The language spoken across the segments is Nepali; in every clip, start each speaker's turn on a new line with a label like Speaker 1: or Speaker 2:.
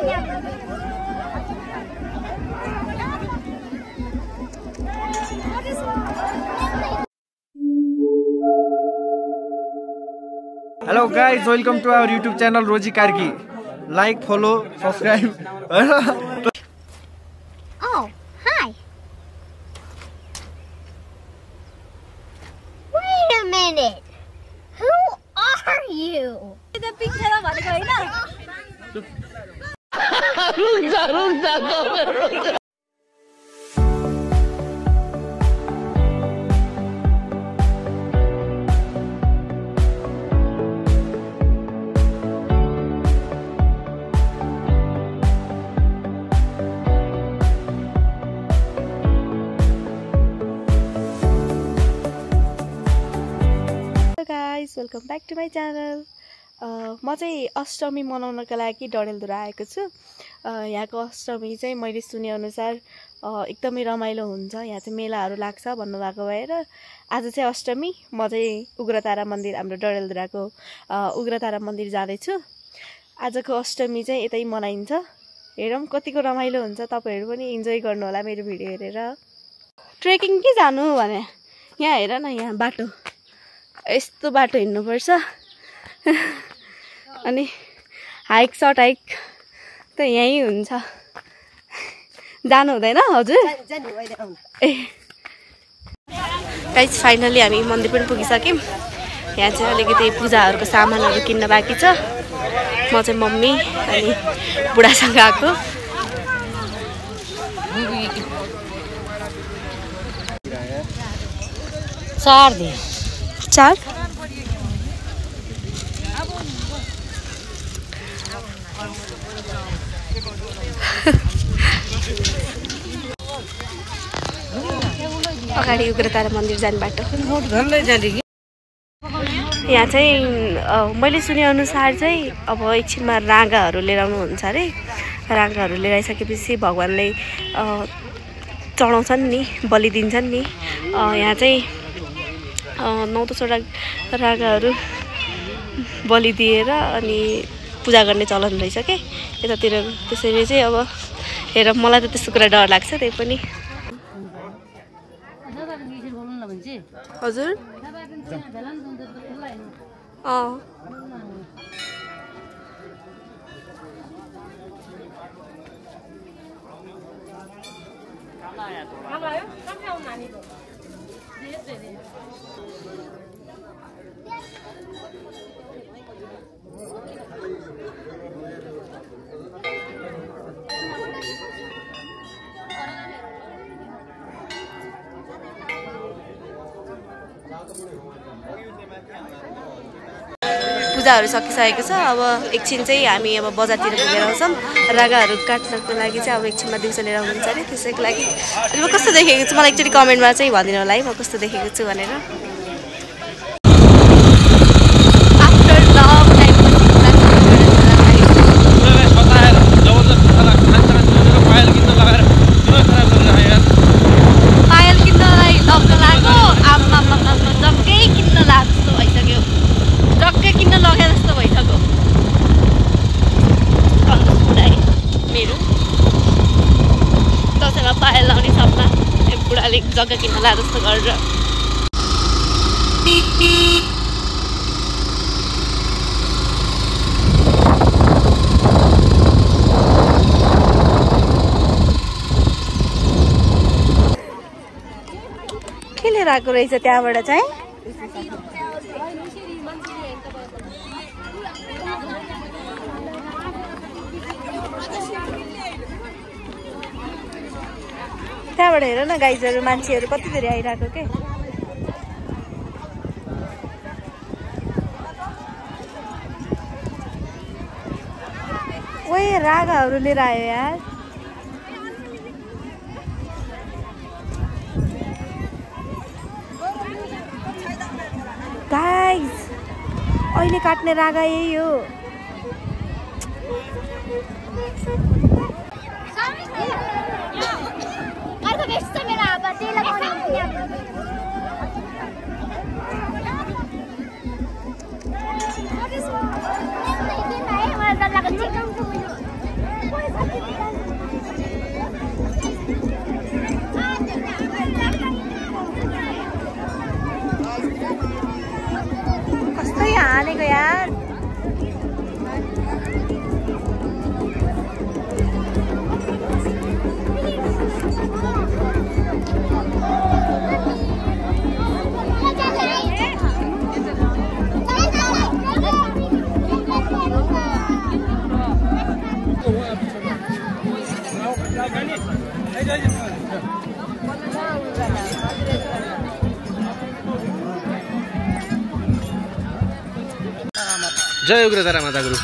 Speaker 1: Hello guys, welcome to our YouTube channel Roji Karki. Like, follow, subscribe.
Speaker 2: Oh, hi. Wait a minute. Who are you? The pink
Speaker 3: guys, welcome back to my channel. म चाहिँ अष्टमी मनाउनको लागि डडेलधुरा आएको छु। यहाँको अष्टमी चाहिँ मैले सुने अनुसार एकदमै रमाइलो हुन्छ। यहाँ चाहिँ मेलाहरू लाग्छ भन्नुभएको भएर आज चाहिँ अष्टमी म चाहिँ उग्रतारा मन्दिर हाम्रो डडेलधुराको उग्रतारा मन्दिर जाँदैछु। आजको अष्टमी चाहिँ यतै मनाइन्छ। हेरौँ कतिको रमाइलो हुन्छ, तपाईहरु पनि इन्जोय गर्नु होला मेरो भिडियो हेरेर। ट्रेकिङ के जानु भने यहाँ हेर न, यहाँ बाटो यस्तो बाटो हिँड्नुपर्छ अनि हाइक सर्ट हाइक त यही हुन्छ। जानु हुँदैन हजुर? ए गाइस फाइनली हामी मन्दिर पनि पुगिसक्यौँ। यहाँ चाहिँ अलिकति पूजाहरूको सामानहरू किन्न बाँकी छ। म चाहिँ मम्मी अनि बुढासँग आएको। चार अगाडि उग्रतारा मन्दिर जाने बाटो। यहाँ चाहिँ मैले सुने अनुसार चाहिँ अब एकछिनमा राँगाहरू लिएर आउनुहुन्छ अरे। राँगाहरू लिएर आइसकेपछि भगवानलाई चढाउँछन् नि, बलि दिन्छन् नि। यहाँ चाहिँ 9-10वटा राँगाहरू बलि दिएर अनि पूजा गर्ने चलन रहेछ के यतातिर। त्यसैले चाहिँ अब हेर, मलाई त त्यस्तो कुरा डर लाग्छ। त्यही पनि हजुर पूजाहरू सकिसकेको छ। अब एकछिन चाहिँ हामी अब बजारतिर पुगेर आउँछौँ। रागाहरू काट्नको लागि चाहिँ अब एकछिनमा दिउँसो लिएर आउनुहुन्छ अरे। त्यसैको लागि अनि म कस्तो देखेको छु मलाई एकचोटि कमेन्टमा चाहिँ भनिदिनु होला है म कस्तो देखेको छु भनेर। जग्गा किन्न ला जस्तो गरेर के लिएर आएको रहेछ त्यहाँबाट चाहिँ। त्यहाँबाट हेर न गाइजहरू मान्छेहरू कति धेरै आइरहेको के। ओए रागाहरू लिएर आयो यार। गाइज अहिले काट्ने रागा यही हो।
Speaker 1: जय उग्रतारा माता गुरु।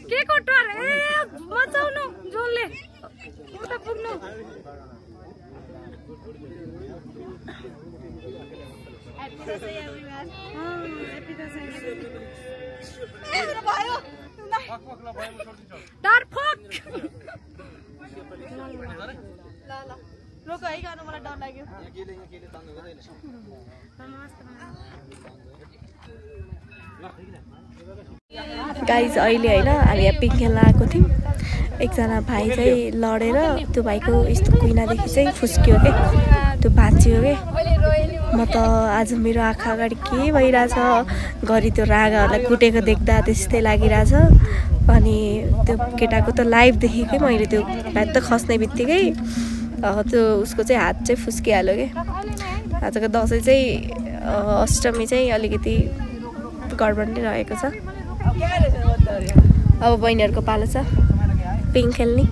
Speaker 4: के कोटवार ए बचाउनु जोलले उता पुग्नु
Speaker 3: गाइज अहिले होइन हामी यहाँ पिङ खेल्न आएको थियौँ एकजना भाइ चाहिँ लडेर त्यो भाइको यस्तो कुइनादेखि चाहिँ फुस्कियो के त्यो भाँचियो के म त आज मेरो आँखा अगाडि के भइरहेछ घरि त्यो रागाहरूलाई कुटेको देख्दा त्यस्तै लागिरहेछ अनि त्यो केटाको त लाइभ देखेकै मैले त्यो भात त खस्ने बित्तिकै त्यो उसको चाहिँ हात चाहिँ फुस्किहाल्यो कि आजको दसैँ चाहिँ अष्टमी चाहिँ अलिकति गडबड नै रहेको छ अब बहिनीहरूको पालो छ पिङ खेल्ने